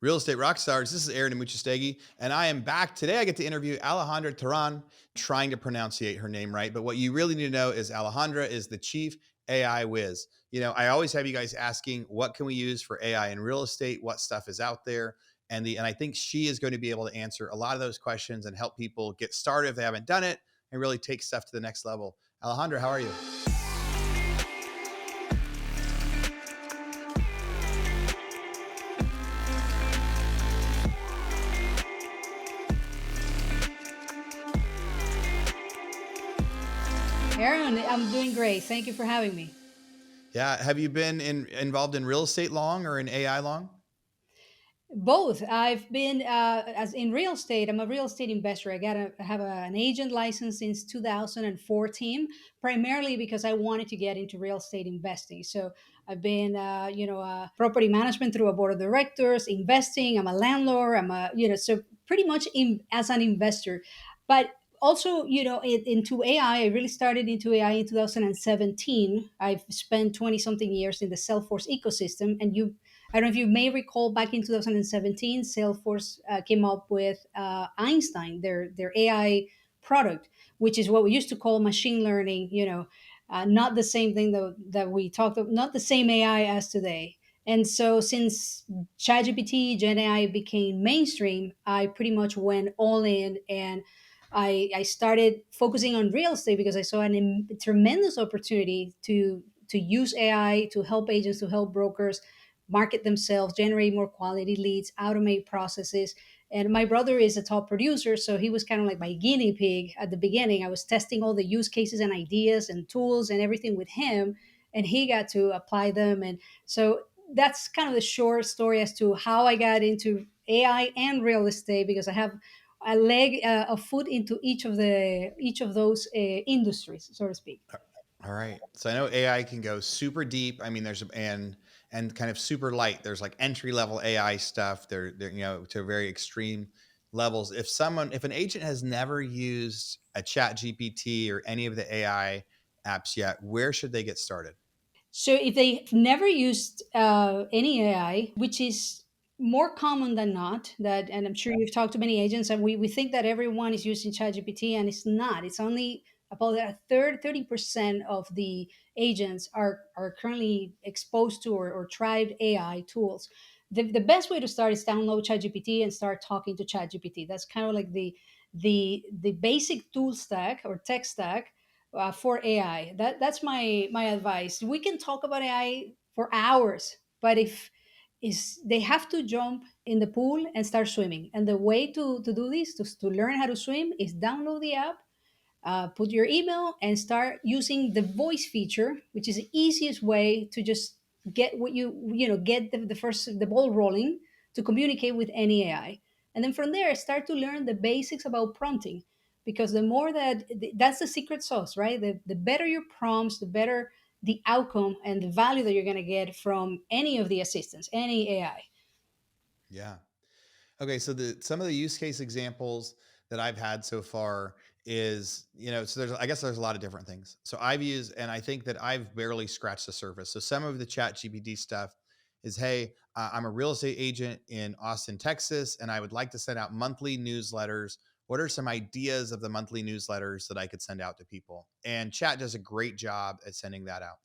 Real Estate Rockstars. This is Aaron Amuchastegui, and I am back. Today I get to interview Alejandra Teran, trying to pronunciate her name right. But what you really need to know is Alejandra is the chief AI whiz. I always have you guys asking, what can we use for AI in real estate? What stuff is out there? And I think she is going to be able to answer a lot of those questions and help people get started if they haven't done it and really take stuff to the next level. Alejandra, how are you? Aaron, I'm doing great. Thank you for having me. Yeah. Have you been involved in real estate long or in AI long? Both. I've been as in real estate. I'm a real estate investor. I have an agent license since 2014, primarily because I wanted to get into real estate investing. So I've been, property management through a board of directors, investing. I'm a landlord. So pretty much as an investor, but also, into AI. I really started into AI in 2017. I've spent 20 something years in the Salesforce ecosystem, and I don't know if you may recall back in 2017, Salesforce came up with Einstein, their AI product, which is what we used to call machine learning. Not the same thing that we talked about, not the same AI as today. And so, since ChatGPT, Gen AI became mainstream, I pretty much went all in, and I started focusing on real estate because I saw tremendous opportunity to use AI to help agents, to help brokers market themselves, generate more quality leads, automate processes. And my brother is a top producer, so he was kind of like my guinea pig at the beginning. I was testing all the use cases and ideas and tools and everything with him, and he got to apply them. And so that's kind of the short story as to how I got into AI and real estate, because I have a foot into each of those industries, so to speak. All right. So I know AI can go super deep. I mean, and kind of super light. There's like entry level AI stuff. They're to very extreme levels. If an agent has never used a Chat GPT or any of the AI apps yet, where should they get started? So if they've never used any AI, which is more common than not, that, and I'm sure you've talked to many agents, and we think that everyone is using ChatGPT, and it's not. It's only about a third, 30% of the agents are currently exposed to or tried AI tools. The best way to start is download ChatGPT and start talking to ChatGPT. That's kind of like the basic tool stack or tech stack for AI. That's my advice. We can talk about AI for hours, but if is they have to jump in the pool and start swimming. And the way to do this, to learn how to swim, is download the app, put your email, and start using the voice feature, which is the easiest way to just get what get the ball rolling to communicate with any AI. And then from there, start to learn the basics about prompting, because the more that's the secret sauce, right? The better your prompts, the better the outcome and the value that you're going to get from any of the assistants, any AI. Yeah. Okay, so the some of the use case examples that I've had so far is, so I guess there's a lot of different things. So I've used, and I think that I've barely scratched the surface. So some of the Chat GPT stuff is, hey, I'm a real estate agent in Austin, Texas, and I would like to send out monthly newsletters. What are some ideas of the monthly newsletters that I could send out to people? And Chat does a great job at sending that out.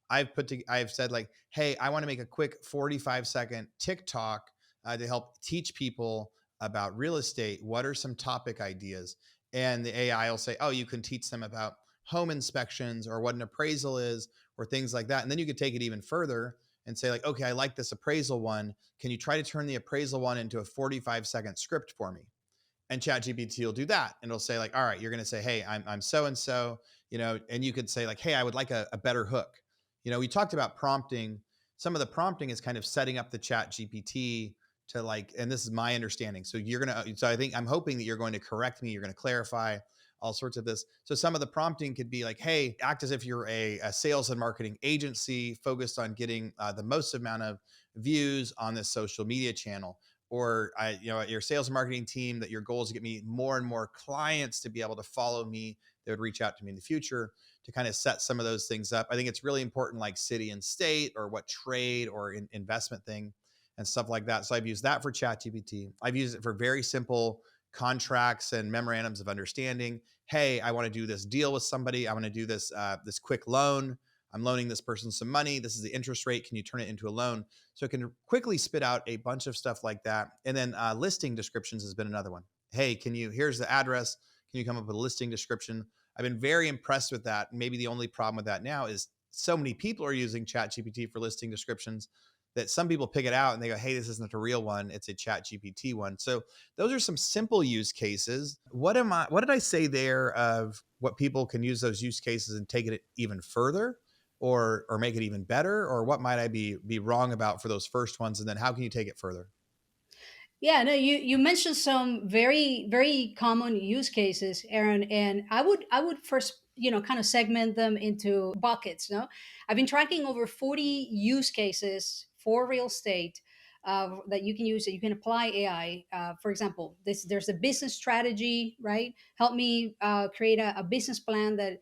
I've said like, hey, I want to make a quick 45-second TikTok to help teach people about real estate. What are some topic ideas? And the AI will say, oh, you can teach them about home inspections or what an appraisal is or things like that. And then you could take it even further and say like, okay, I like this appraisal one. Can you try to turn the appraisal one into a 45-second script for me? And ChatGPT will do that. And it'll say like, all right, you're going to say, hey, I'm so-and-so, and you could say like, hey, I would like a better hook. We talked about prompting. Some of the prompting is kind of setting up the ChatGPT to like, and this is my understanding. So I think I'm hoping that you're going to correct me. You're going to clarify all sorts of this. So some of the prompting could be like, hey, act as if you're a sales and marketing agency focused on getting the most amount of views on this social media channel, or your sales and marketing team, that your goal is to get me more and more clients to be able to follow me, that would reach out to me in the future, to kind of set some of those things up. I think it's really important, like city and state or what trade or investment thing. and stuff like that. So I've used that for ChatGPT. I've used it for very simple contracts and memorandums of understanding. Hey, I want to do this deal with somebody. I want to do this quick loan. I'm loaning this person some money. This is the interest rate. Can you turn it into a loan? So it can quickly spit out a bunch of stuff like that. And then listing descriptions has been another one. Hey, here's the address. Can you come up with a listing description? I've been very impressed with that. Maybe the only problem with that now is so many people are using ChatGPT for listing descriptions that some people pick it out and they go, hey, this isn't a real one. It's a ChatGPT one. So those are some simple use cases. What did I say there of what people can use those use cases and take it even further or make it even better? Or what might I be wrong about for those first ones? And then how can you take it further? Yeah, no, you mentioned some very common use cases, Aaron, and I would first kind of segment them into buckets. No, I've been tracking over 40 use cases for real estate that you can use that you can apply AI. For example, there's a business strategy, right? Help me create a business plan that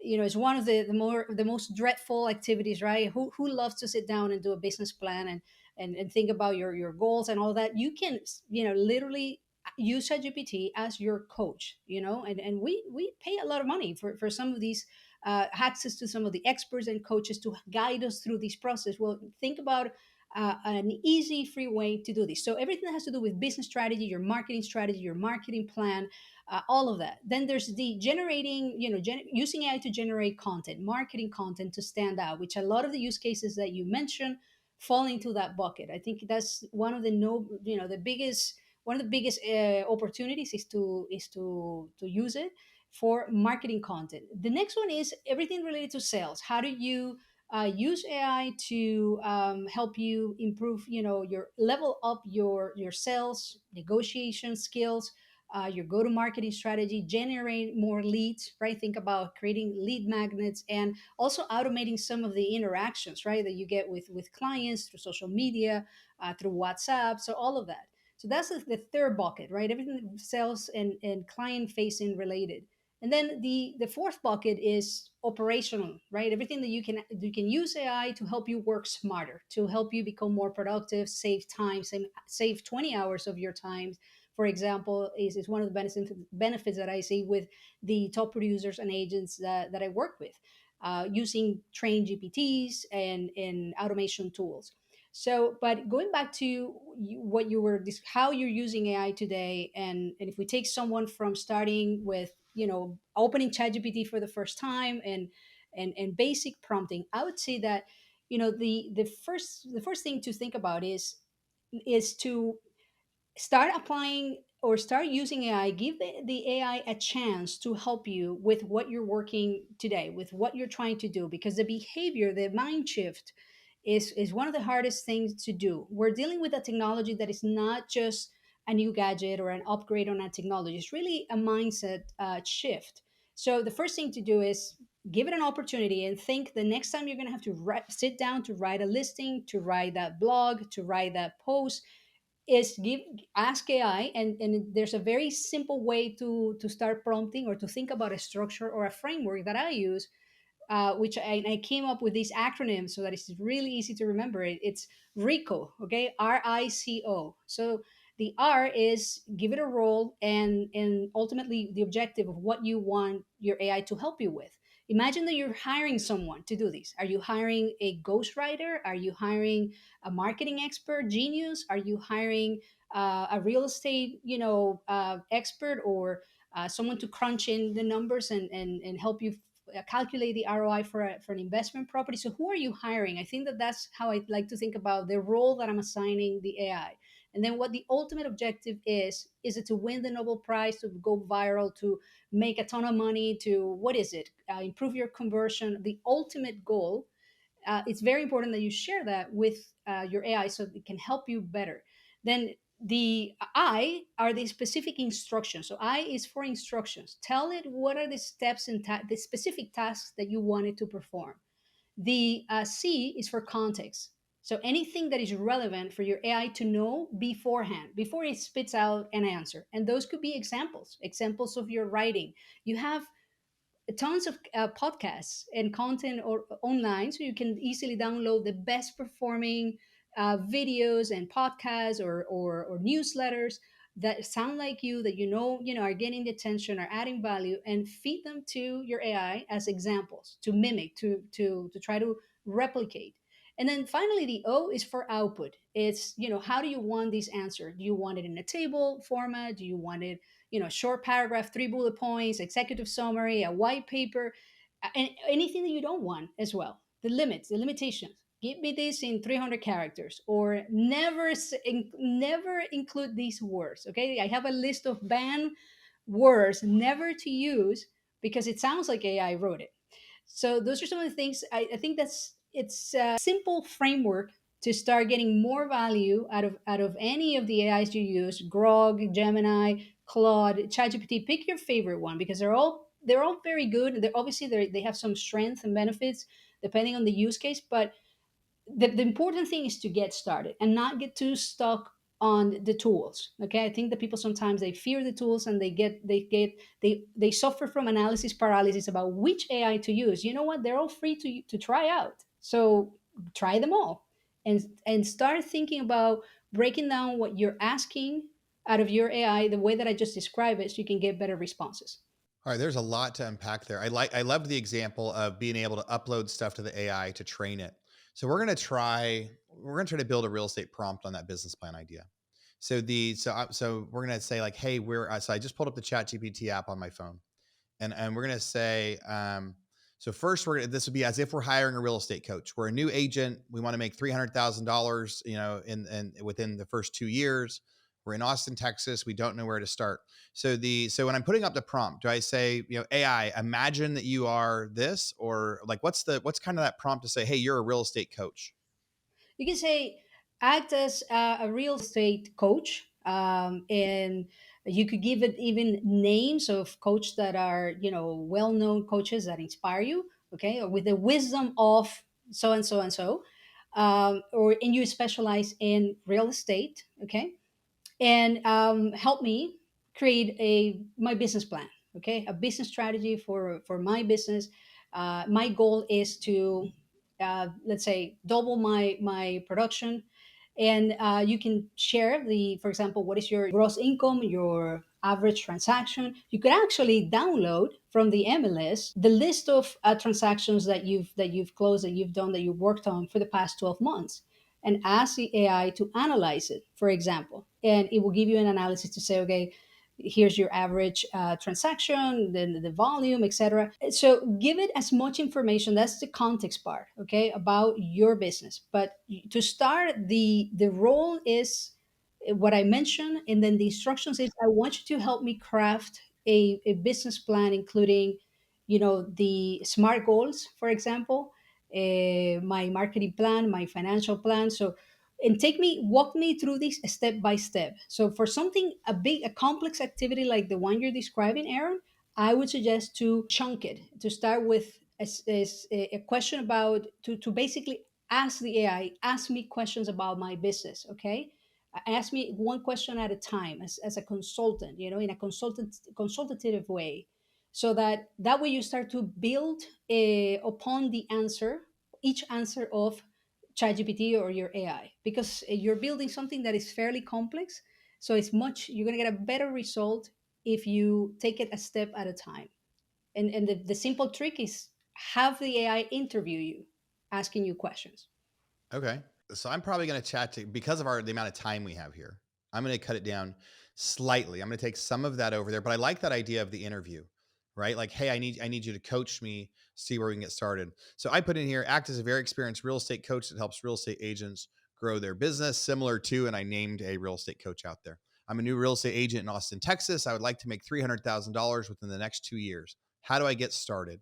is one of the most dreadful activities, right? Who loves to sit down and do a business plan and think about your goals and all that. You can literally use ChatGPT as your coach, and we pay a lot of money for some of these access to some of the experts and coaches to guide us through this process. Well, think about an easy free way to do this. So everything that has to do with business strategy, your marketing plan, all of that. Then there's the generating, using AI to generate content, marketing content to stand out, which a lot of the use cases that you mentioned fall into that bucket. I think that's one of the no, the biggest one of the biggest opportunities is to use it for marketing content. The next one is everything related to sales. How do you use AI to help you improve, your level up your sales negotiation skills, your go to marketing strategy, generate more leads, right? Think about creating lead magnets and also automating some of the interactions, right, that you get with clients through social media, through WhatsApp. So all of that. So that's the third bucket, right? Everything sales and client facing related. And then the fourth bucket is operational, right? Everything that you can use AI to help you work smarter, to help you become more productive, save time, save 20 hours of your time. For example, is one of the benefits that I see with the top producers and agents that I work with, using trained GPTs and automation tools. So, but going back to what you were, how you're using AI today, and if we take someone from starting with, opening ChatGPT for the first time and basic prompting, I would say that, the first thing to think about is to start applying or start using AI. Give the AI a chance to help you with what you're working today, with what you're trying to do, because the behavior, the mind shift is one of the hardest things to do. We're dealing with a technology that is not just a new gadget or an upgrade on a technology. It's really a mindset shift. So the first thing to do is give it an opportunity and think the next time you're going to have to sit down to write a listing, to write that blog, to write that post, is give ask AI, and there's a very simple way to start prompting or to think about a structure or a framework that I use, which I came up with these acronyms so that it's really easy to remember. It's RICO, okay, RICO. So the R is give it a role, and ultimately the objective of what you want your AI to help you with. Imagine that you're hiring someone to do this. Are you hiring a ghostwriter? Are you hiring a marketing expert genius? Are you hiring a real estate, expert, or someone to crunch in the numbers and help you calculate the ROI for an investment property? So who are you hiring? I think that that's how I like to think about the role that I'm assigning the AI. And then what the ultimate objective is it to win the Nobel Prize, to go viral, to make a ton of money, to what is it? Improve your conversion. The ultimate goal, it's very important that you share that with your AI so it can help you better. Then the I are the specific instructions. So I is for instructions. Tell it what are the steps and the specific tasks that you want it to perform. The C is for context. So anything that is relevant for your AI to know beforehand, before it spits out an answer. And those could be examples of your writing. You have tons of podcasts and content or online, so you can easily download the best performing videos and podcasts or newsletters that sound like you, that are getting the attention, are adding value, and feed them to your AI as examples to mimic, to try to replicate. And then finally, the O is for output. It's, how do you want this answer? Do you want it in a table format? Do you want it, short paragraph, 3 bullet points, executive summary, a white paper, and anything that you don't want as well. The limits, the limitations. Give me this in 300 characters, or never include these words. Okay, I have a list of banned words never to use because it sounds like AI wrote it. So those are some of the things I think that's it's a simple framework to start getting more value out of any of the AIs you use. Grok, Gemini, Claude, ChatGPT. Pick your favorite one because they're all very good. They have some strengths and benefits depending on the use case, but the important thing is to get started and not get too stuck on the tools. Okay, I think that people sometimes they fear the tools and they suffer from analysis paralysis about which AI to use. You know what, they're all free to try out, so try them all, and start thinking about breaking down what you're asking out of your AI the way that I just described it, so you can get better responses. All right, there's a lot to unpack there. I loved the example of being able to upload stuff to the AI to train it. So we're gonna try to build a real estate prompt on that business plan idea. So we're gonna say like, hey, so I just pulled up the Chat GPT app on my phone, and we're gonna say, so first this would be as if we're hiring a real estate coach. We're a new agent. We want to make $300,000, in within the first 2 years. We're in Austin, Texas. We don't know where to start. So when I'm putting up the prompt, do I say, AI, imagine that you are this, or like what's kind of that prompt to say, hey, you're a real estate coach? You can say act as a real estate coach, and you could give it even names of coach that are well-known coaches that inspire you. Okay, or with the wisdom of so and so and so, and you specialize in real estate. Okay, and help me create my business plan. Okay, a business strategy for my business. My goal is to, let's say, double my production. And you can share for example, what is your gross income, your average transaction. You could actually download from the MLS the list of transactions that you've closed, that you've done, that you've worked on for the past 12 months, and ask the AI to analyze it, for example. And it will give you an analysis to say, okay, here's your average transaction, then the volume, etc. So give it as much information. That's the context part, okay, about your business. But to start, the role is what I mentioned, and then the instructions is, I want you to help me craft a business plan, including, the SMART goals, for example, my marketing plan, my financial plan. So, and walk me through this step by step. So, for something a complex activity like the one you're describing, Aaron, I would suggest to chunk it, to start with a question about, to basically ask the AI, ask me questions about my business. Okay, ask me one question at a time, as a consultant, in a consultative way, so that way you start to build upon the answer, each answer of ChatGPT or your AI, because you're building something that is fairly complex. So you're going to get a better result if you take it a step at a time. And the simple trick is have the AI interview you, asking you questions. Okay. So I'm probably going to because of the amount of time we have here. I'm going to cut it down slightly. I'm going to take some of that over there, but I like that idea of the interview, right? Like, hey, I need you to coach me, see where we can get started. So I put in here, act as a very experienced real estate coach that helps real estate agents grow their business, similar to, and I named a real estate coach out there. I'm a new real estate agent in Austin, Texas. I would like to make $300,000 within the next 2 years. How do I get started?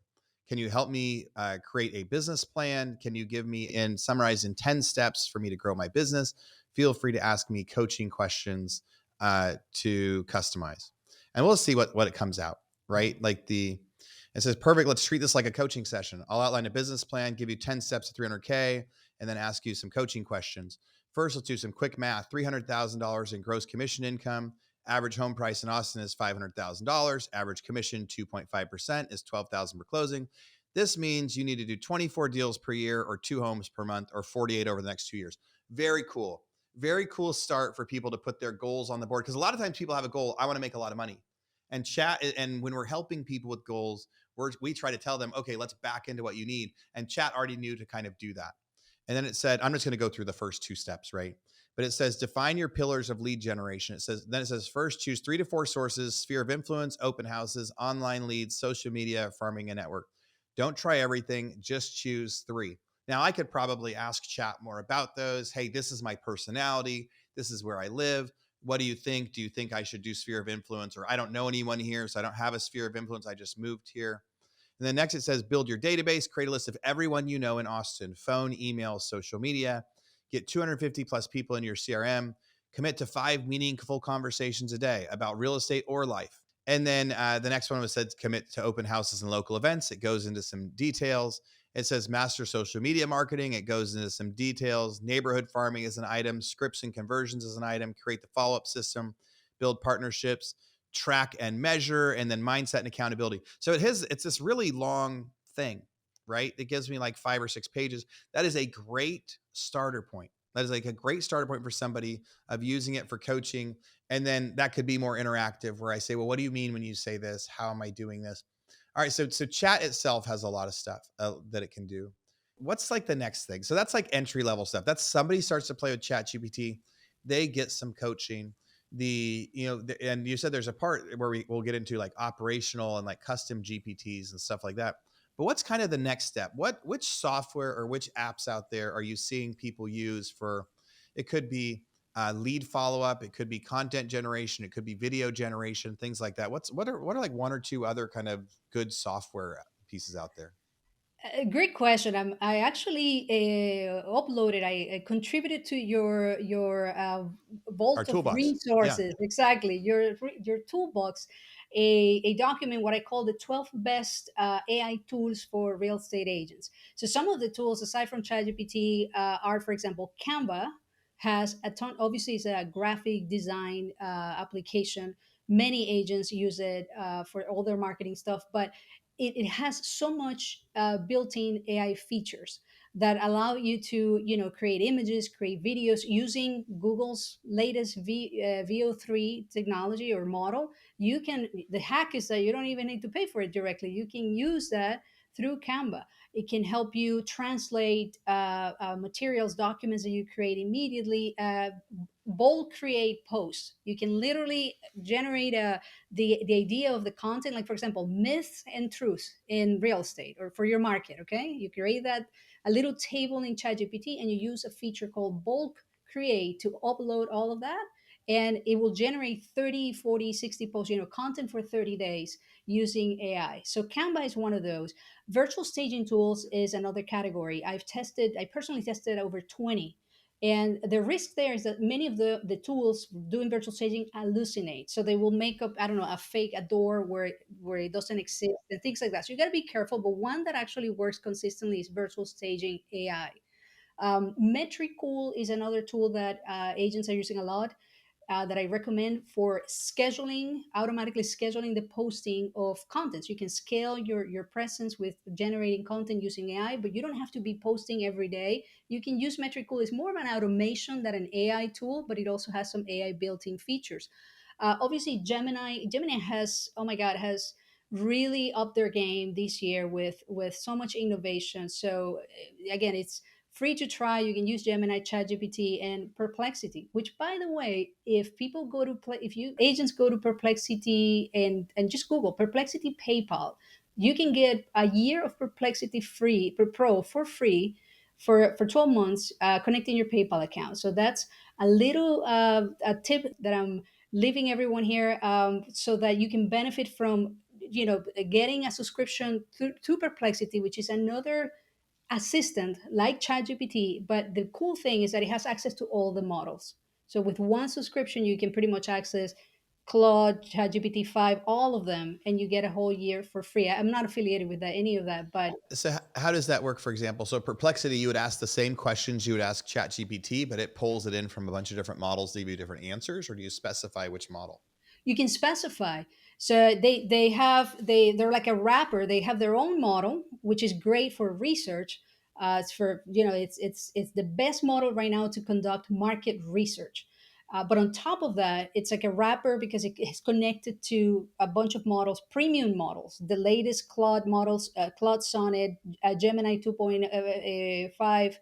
Can you help me create a business plan? Can you give me summarize in 10 steps for me to grow my business? Feel free to ask me coaching questions to customize. And we'll see what it comes out, right? It says, perfect. Let's treat this like a coaching session. I'll outline a business plan, give you 10 steps to 300K, and then ask you some coaching questions. First, let's do some quick math. $300,000 in gross commission income. Average home price in Austin is $500,000. Average commission 2.5% is $12,000 per closing. This means you need to do 24 deals per year, or 2 homes per month, or 48 over the next 2 years. Very cool. Very cool start for people to put their goals on the board, because a lot of times people have a goal, I want to make a lot of money. And chat, and when we're helping people with goals, we try to tell them, okay, let's back into what you need. And chat already knew to kind of do that. And then it said, I'm just going to go through the first two steps, right? But it says define your pillars of lead generation. It says first choose 3 to 4 sources: sphere of influence, open houses, online leads, social media, farming, and network. Don't try everything, just choose 3. Now, I could probably ask chat more about those. Hey, this is my personality. This is where I live. What do you think? Do you think I should do sphere of influence? Or I don't know anyone here, so I don't have a sphere of influence. I just moved here. And then next it says build your database, create a list of everyone you know in Austin: phone, email, social media. Get 250 plus people in your CRM. Commit to 5 meaningful conversations a day about real estate or life. And then the next one was said commit to open houses and local events. It goes into some details. It says master social media marketing. It goes into some details. Neighborhood farming is an item. Scripts and conversions is an item. Create the follow-up system. Build partnerships. Track and measure. And then mindset and accountability. So it's this really long thing, right? It gives me like 5 or 6 pages. That is a great starter point. That is like a great starter point for somebody of using it for coaching. And then that could be more interactive, where I say, well, what do you mean when you say this? How am I doing this? All right. So chat itself has a lot of stuff that it can do. What's like the next thing? So that's like entry level stuff. That's somebody starts to play with chat GPT. They get some coaching. And you said there's a part where we'll get into like operational and like custom GPTs and stuff like that. But what's kind of the next step? Which software or which apps out there are you seeing people use for? It could be lead follow up. It could be content generation. It could be video generation. Things like that. What are like 1 or 2 other kind of good software pieces out there? Great question. I actually uploaded. I contributed to your Our vault of toolbox. Yeah. resources. Exactly, your toolbox, a document what I call the 12 best AI tools for real estate agents. So some of the tools aside from ChatGPT are, for example, Canva has a ton. Obviously, it's a graphic design application. Many agents use it for all their marketing stuff, but it has so much built-in AI features that allow you to, create images, create videos using Google's latest VO3 technology or model. You can. The hack is that you don't even need to pay for it directly. You can use that through Canva. It can help you translate materials, documents that you create immediately. Bold create posts. You can literally generate the idea of the content, like for example, myths and truths in real estate or for your market. Okay, you create that a little table in ChatGPT, and you use a feature called bulk create to upload all of that, and it will generate 30, 40, 60 posts, content for 30 days using AI. So Canva is one of those. Virtual staging tools is another category. I personally tested over 20. And the risk there is that many of the tools doing virtual staging hallucinate. So they will make up, I don't know, a door where it doesn't exist and things like that. So you got to be careful. But one that actually works consistently is virtual staging AI. Metricool is another tool that agents are using a lot, that I recommend for scheduling, automatically scheduling the posting of content. So you can scale your presence with generating content using AI, but you don't have to be posting every day. You can use Metricool. It's more of an automation than an AI tool, but it also has some AI built-in features. Obviously, Gemini has, oh my God, has really upped their game this year with so much innovation. So again, it's free to try. You can use Gemini, ChatGPT, and Perplexity. Which, by the way, if people go to if you agents go to Perplexity and just Google Perplexity PayPal, you can get a year of Perplexity free per Pro for free for 12 months, connecting your PayPal account. So that's a little a tip that I'm leaving everyone here, so that you can benefit from getting a subscription to Perplexity, which is another assistant like ChatGPT. But the cool thing is that it has access to all the models. So with one subscription, you can pretty much access Claude, ChatGPT 5, all of them, and you get a whole year for free. I'm not affiliated with that, any of that, but So how does that work? For example, so Perplexity, you would ask the same questions you would ask ChatGPT, but it pulls it in from a bunch of different models to give you different answers, or do you specify which model? you can specify. So they're like a wrapper. They have their own model, which is great for research. It's for, it's the best model right now to conduct market research. But on top of that, it's like a wrapper because it is connected to a bunch of models, premium models, the latest Claude models, Claude Sonnet, Gemini 2.5,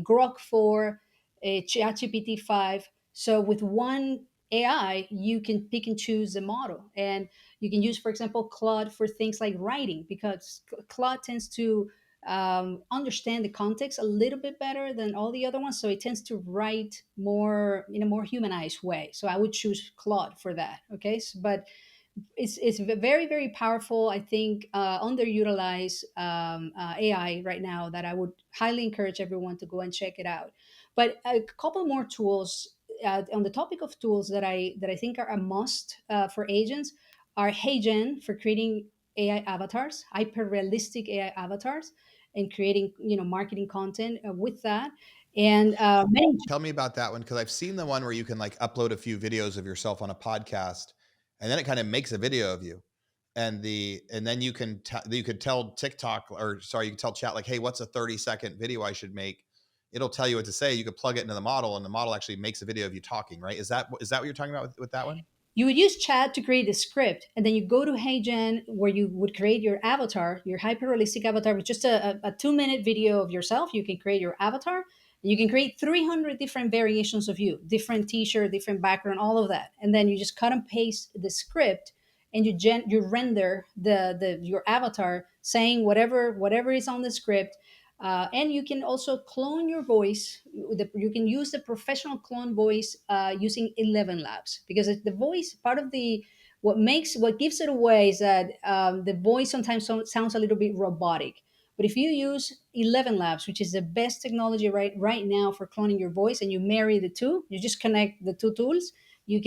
Grok 4, ChatGPT 5. So with one AI, you can pick and choose the model. And you can use, for example, Claude for things like writing, because Claude tends to understand the context a little bit better than all the other ones. So it tends to write more in a more humanized way. So I would choose Claude for that. Okay. But it's very very powerful. I think underutilized AI right now that I would highly encourage everyone to go and check it out. But a couple more tools on the topic of tools that I think are a must for agents are HeyGen for creating AI avatars, hyper realistic AI avatars, and creating marketing content with that. And many. Tell me about that one because I've seen the one where you can like upload a few videos of yourself on a podcast, and then it kind of makes a video of you, and then you could tell TikTok, or sorry, you can tell chat like, hey, what's a 30-second video I should make? It'll tell you what to say. You could plug it into the model, and the model actually makes a video of you talking. Right? Is that what you're talking about with that one? You would use chat to create a script, and then you go to HeyGen where you would create your avatar, your hyper realistic avatar with just a 2 minute video of yourself. You can create your avatar, and you can create 300 different variations of you, different t-shirt, different background, all of that. And then you just cut and paste the script, and you render the your avatar saying whatever is on the script. And you can also clone your voice. You can use the professional clone voice using 11 Labs, because the voice part of the what gives it away is that the voice sometimes sounds a little bit robotic. But if you use 11 Labs, which is the best technology right now for cloning your voice, and you marry the two, you just connect the two tools, you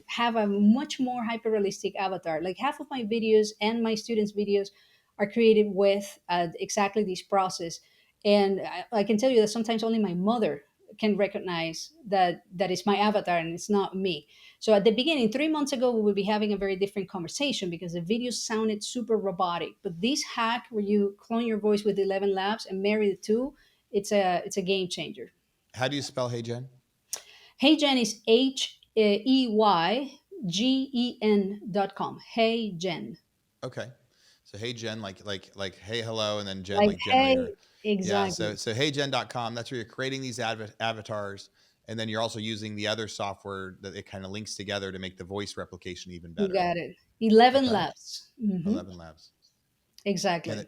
have a much more hyper realistic avatar. Like half of my videos and my students' videos are created with exactly this process. And I can tell you that sometimes only my mother can recognize that is my avatar and it's not me. So at the beginning, 3 months ago, we would be having a very different conversation because the videos sounded super robotic. But this hack where you clone your voice with 11 Labs and marry the two, it's a game changer. How do you spell Hey Jen? HeyGen is HeyGen.com. HeyGen. Okay. So hey Jen, like hey hello, and then Jen Like like hey, generator. Yeah. So exactly. so heygen.com, that's where you're creating these avatars, and then you're also using the other software that it kind of links together to make the voice replication even You better. got it. 11 Okay. Labs. Hmm. 11 Labs. And a Exactly.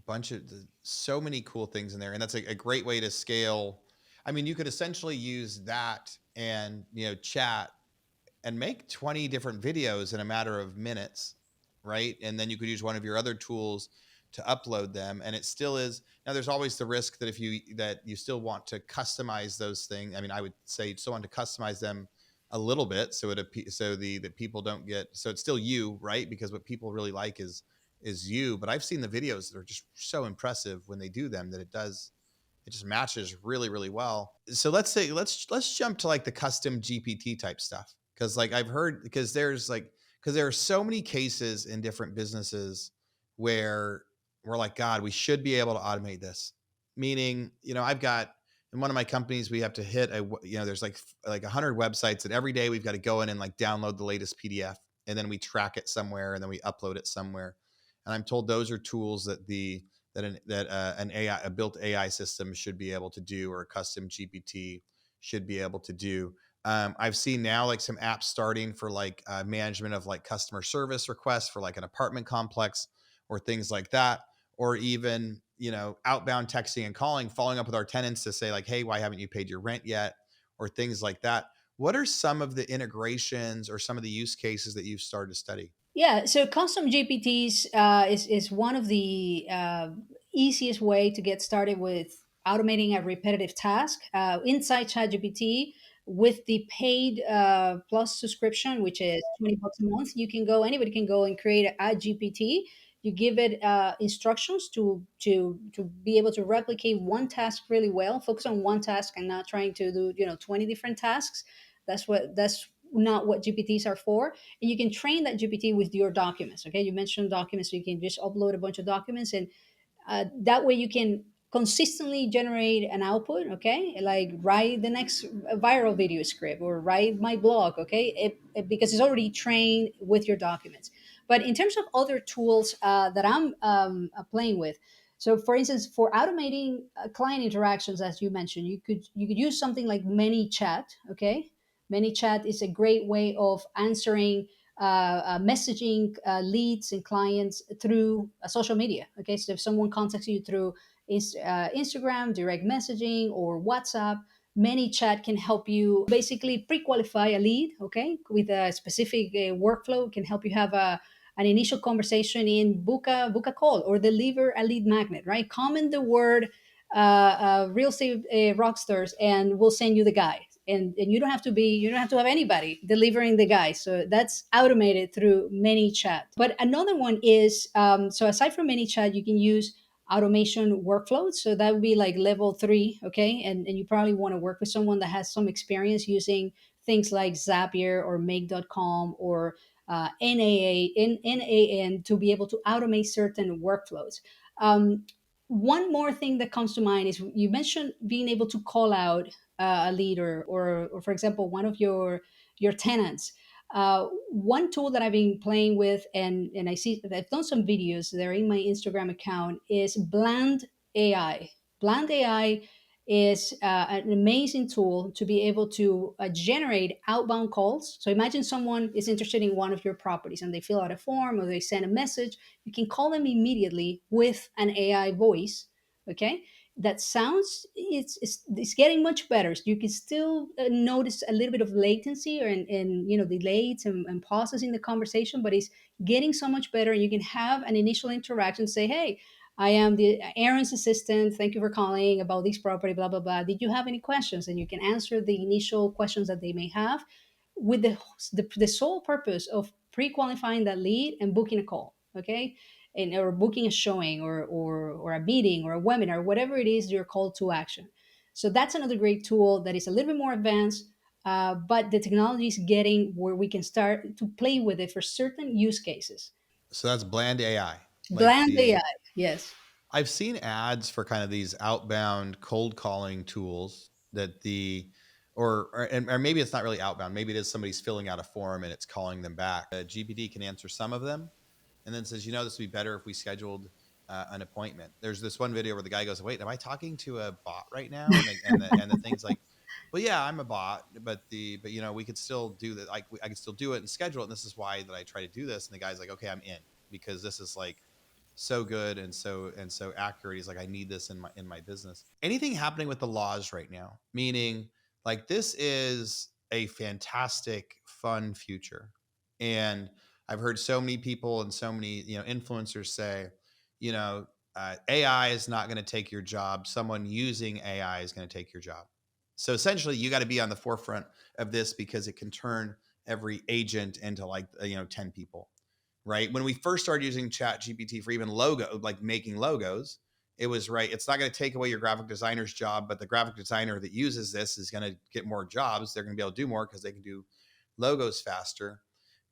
bunch of so many cool things in there, and that's a great way to scale. I mean, you could essentially use that and chat and make 20 different videos in a matter of minutes, right? And then you could use one of your other tools to upload them, and it still is. Now there's always the risk that if you still want to customize those things. I mean, I would say you still want to customize them a little bit so the people don't get, so it's still you, right? Because what people really like is you. But I've seen the videos that are just so impressive when they do them, that it just matches really really well. So let's jump to like the custom GPT type stuff, because like I've heard, because there are so many cases in different businesses where we're like, god, we should be able to automate this. Meaning, I've got, in one of my companies, we have to hit there's like 100 websites that every day we've got to go in and like download the latest PDF, and then we track it somewhere, and then we upload it somewhere. And I'm told those are tools that an AI, a built AI system should be able to do, or a custom GPT should be able to do. I've seen now like some apps starting for like management of like customer service requests for like an apartment complex or things like that, or even outbound texting and calling, following up with our tenants to say like, hey, why haven't you paid your rent yet, or things like that. What are some of the integrations or some of the use cases that you've started to study? Yeah, so custom GPTs is one of the easiest way to get started with automating a repetitive task inside ChatGPT. With the paid plus subscription, which is $20 a month, anybody can go and create a GPT. You give it instructions to be able to replicate one task really well, focus on one task and not trying to do 20 different tasks. That's not what GPTs are for. And you can train that GPT with your documents. Okay, you mentioned documents, so you can just upload a bunch of documents, and that way you can consistently generate an output, okay, like write the next viral video script or write my blog, okay, because it's already trained with your documents. But in terms of other tools that I'm playing with, so for instance, for automating client interactions, as you mentioned, you could use something like ManyChat, okay. ManyChat is a great way of answering messaging leads and clients through social media. Okay, so if someone contacts you through Instagram, direct messaging, or WhatsApp, ManyChat can help you basically pre-qualify a lead. Okay, with a specific workflow, can help you have an initial conversation in book a call or deliver a lead magnet. Right, comment the word real estate rock stars, and we'll send you the guy. And you don't have to have anybody delivering the guy. So that's automated through ManyChat. But another one is so aside from ManyChat, you can use automation workflows. So that would be like level 3, okay. And you probably want to work with someone that has some experience using things like Zapier or Make.com or NAN to be able to automate certain workflows. Um, One more thing that comes to mind is you mentioned being able to call out a leader or for example, one of your tenants. One tool that I've been playing with, and I see that I've done some videos there in my Instagram account, is Bland AI. Bland AI is an amazing tool to be able to generate outbound calls. So imagine someone is interested in one of your properties and they fill out a form or they send a message. You can call them immediately with an AI voice. Okay, that sounds it's getting much better. So you can still notice a little bit of latency or in delays and pauses in the conversation, but it's getting so much better. And you can have an initial interaction, say, hey, I am the Aaron's assistant. Thank you for calling about this property, blah blah blah. Did you have any questions? And you can answer the initial questions that they may have, with the sole purpose of pre-qualifying that lead and booking a call. Okay, and or booking a showing or a meeting or a webinar, whatever it is, your call to action. So that's another great tool that is a little bit more advanced, but the technology is getting where we can start to play with it for certain use cases. So that's bland AI. Like Bland AI, the yes. I've seen ads for kind of these outbound cold calling tools that the or maybe it's not really outbound. Maybe it is somebody's filling out a form and it's calling them back. GPT can answer some of them, and then says, this would be better if we scheduled an appointment. There's this one video where the guy goes, "Wait, am I talking to a bot right now?" And the thing's like, "Well, yeah, I'm a bot, but we could still do that. I could still do it and schedule it. And this is why that I try to do this." And the guy's like, "Okay, I'm in because this is like so good and so accurate." He's like, "I need this in my business." Anything happening with the laws right now? Meaning, like, this is a fantastic, fun future, and I've heard so many people and so many influencers say, you know, AI is not going to take your job. Someone using AI is going to take your job. So essentially, you got to be on the forefront of this because it can turn every agent into like 10 people, right? When we first started using Chat GPT for even logo, like making logos, it was right. It's not going to take away your graphic designer's job, but the graphic designer that uses this is going to get more jobs. They're going to be able to do more because they can do logos faster.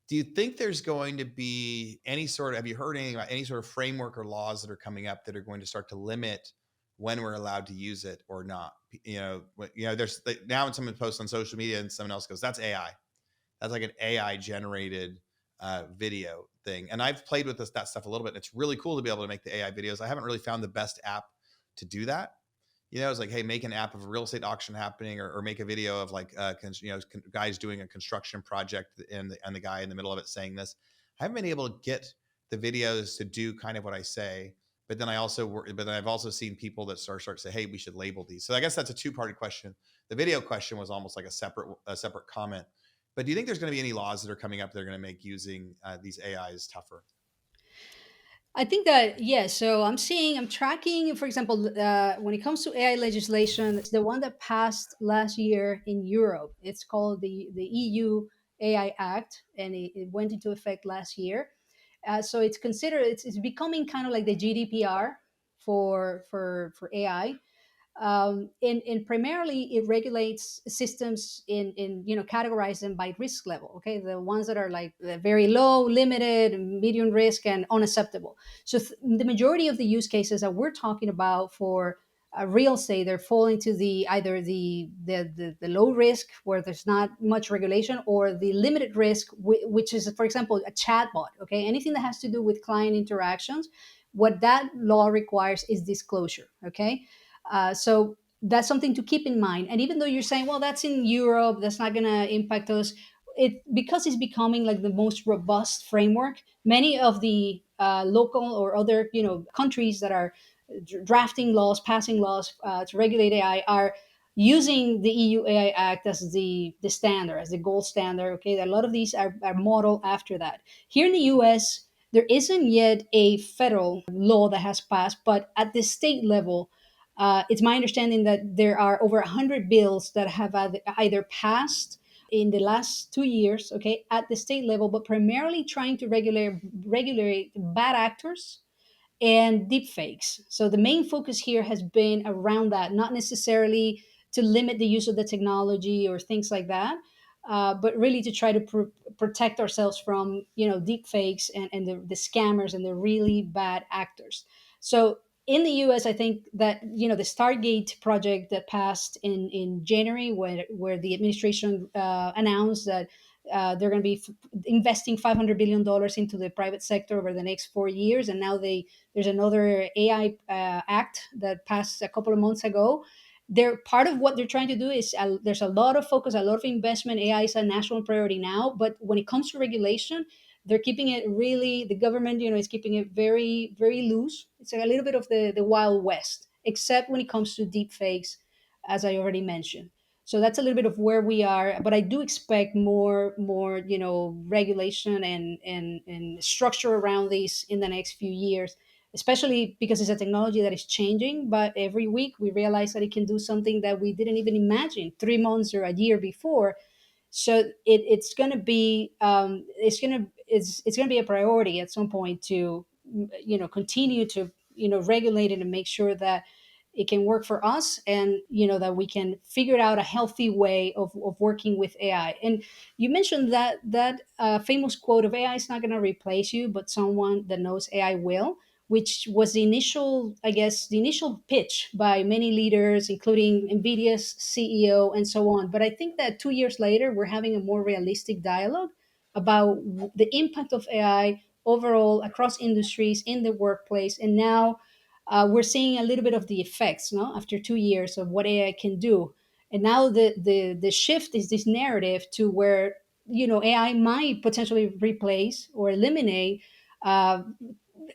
Do you think there's going to be have you heard anything about any sort of framework or laws that are coming up that are going to start to limit when we're allowed to use it or not? There's now when someone posts on social media and someone else goes, "That's AI." That's like an AI generated video thing. And I've played with that stuff a little bit. And it's really cool to be able to make the AI videos. I haven't really found the best app to do that. It's like, hey, make an app of a real estate auction happening, or make a video of like, guys doing a construction project and the guy in the middle of it saying this. I haven't been able to get the videos to do kind of what I say. But then I've also seen people that start say, hey, we should label these. So I guess that's a two-parted question. The video question was almost like a separate comment. But do you think there's going to be any laws that are coming up that are going to make using these AIs tougher? I think that, yes. So I'm tracking, for example, when it comes to AI legislation, the one that passed last year in Europe. It's called the EU AI Act, and it went into effect last year. So it's becoming kind of like the GDPR for AI. And primarily it regulates systems in categorize them by risk level. Okay, the ones that are like very low, limited, medium risk, and unacceptable. So the majority of the use cases that we're talking about for real estate, they're falling to the either the low risk where there's not much regulation, or the limited risk, which is, for example, a chatbot. Okay, anything that has to do with client interactions, what that law requires is disclosure. Okay, so that's something to keep in mind. And even though you're saying, well, that's in Europe, that's not going to impact us, it because it's becoming like the most robust framework. Many of the local or other countries that are drafting laws, passing laws to regulate AI are using the EU AI Act as the standard, as the gold standard. Okay, a lot of these are modeled after that. Here in the US, there isn't yet a federal law that has passed, but at the state level, it's my understanding that there are over 100 bills that have either passed in the last 2 years, okay, at the state level, but primarily trying to regulate bad actors and deepfakes. So the main focus here has been around that, not necessarily to limit the use of the technology or things like that, but really to try to protect ourselves from deepfakes and the scammers and the really bad actors. So in the U.S., I think that the Stargate project that passed in January, where the administration announced that they're going to be investing $500 billion into the private sector over the next 4 years, and now there's another AI act that passed a couple of months ago. They're part of what they're trying to do is there's a lot of focus, a lot of investment. AI is a national priority now, but when it comes to regulation, they're keeping it really. The government, is keeping it very, very loose. It's a little bit of the Wild West, except when it comes to deep fakes, as I already mentioned. So that's a little bit of where we are, but I do expect more regulation and structure around these in the next few years, especially because it's a technology that is changing. But every week we realize that it can do something that we didn't even imagine 3 months or a year before. So it's going to be it's going to be a priority at some point to continue to regulate it and make sure that it can work for us, and that we can figure out a healthy way of working with AI. And you mentioned that famous quote of AI is not going to replace you, but someone that knows AI will, which was the initial, I guess, the initial pitch by many leaders, including NVIDIA's CEO and so on. But I think that 2 years later, we're having a more realistic dialogue about the impact of AI overall across industries in the workplace. And now we're seeing a little bit of the effects, no, after 2 years of what AI can do. And now the shift is this narrative to where AI might potentially replace or eliminate uh,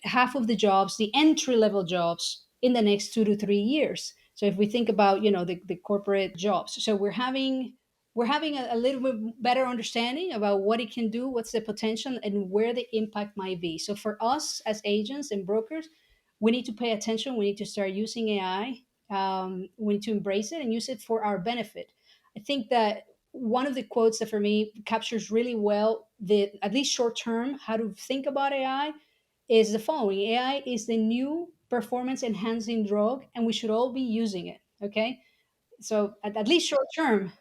half of the jobs, the entry level jobs, in the next 2 to 3 years. So if we think about the corporate jobs, so we're having a little bit better understanding about what it can do, what's the potential, and where the impact might be. So for us as agents and brokers, we need to pay attention. We need to start using AI. We need to embrace it and use it for our benefit. I think that one of the quotes that for me captures really well the, at least short term, how to think about AI is the following: AI is the new performance enhancing drug, and we should all be using it. Okay. So at least short term,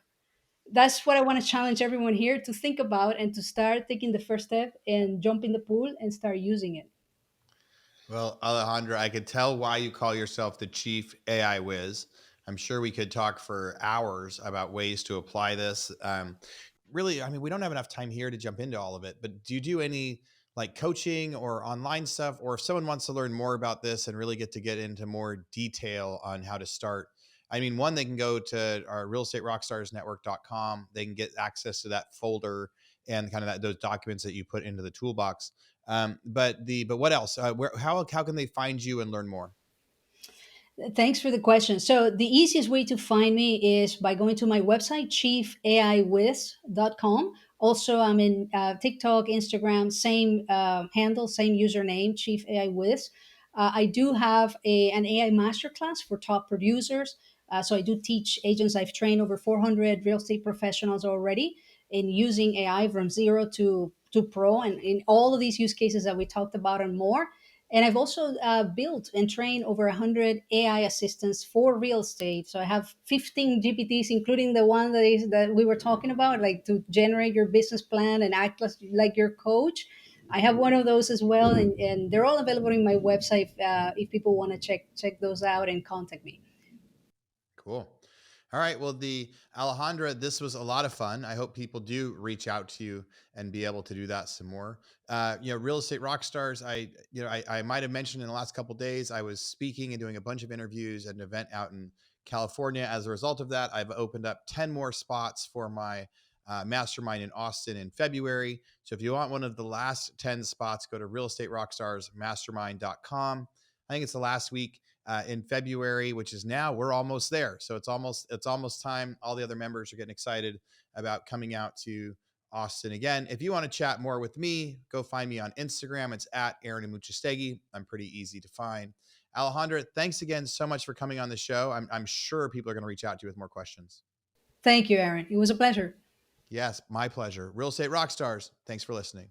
that's what I want to challenge everyone here to think about and to start taking the first step and jump in the pool and start using it. Well, Alejandra, I could tell why you call yourself the chief AI whiz. I'm sure we could talk for hours about ways to apply this. Really, I mean, we don't have enough time here to jump into all of it, but do you do any like coaching or online stuff? Or if someone wants to learn more about this and really get into more detail on how to start, I mean, one, they can go to our realestaterockstarsnetwork.com. They can get access to that folder and kind of those documents that you put into the toolbox. But what else? How can they find you and learn more? Thanks for the question. So the easiest way to find me is by going to my website, chiefaiwiz.com. Also, I'm in TikTok, Instagram, same handle, same username, Chief AI Wiz. I do have an AI masterclass for top producers. So I do teach agents. I've trained over 400 real estate professionals already in using AI from zero to pro, and in all of these use cases that we talked about and more. And I've also built and trained over 100 AI assistants for real estate. So I have 15 GPTs, including the one that we were talking about, like to generate your business plan and act like your coach. I have one of those as well, and they're all available in my website if people want to check those out and contact me. Cool. All right. Well, the Alejandra, this was a lot of fun. I hope people do reach out to you and be able to do that some more. Real estate rock stars. I might have mentioned in the last couple of days, I was speaking and doing a bunch of interviews at an event out in California. As a result of that, I've opened up 10 more spots for my mastermind in Austin in February. So if you want one of the last 10 spots, go to realestaterockstarsmastermind.com. I think it's the last week in February, which is now. We're almost there, so it's almost time. All the other members are getting excited about coming out to Austin again. If you want to chat more with me, go find me on Instagram. It's at Aaron Amuchastegui. I'm pretty easy to find. Alejandra, thanks again so much for coming on the show. I'm sure people are going to reach out to you with more questions. Thank you, Aaron. It was a pleasure. Yes, my pleasure. Real estate rock stars. Thanks for listening.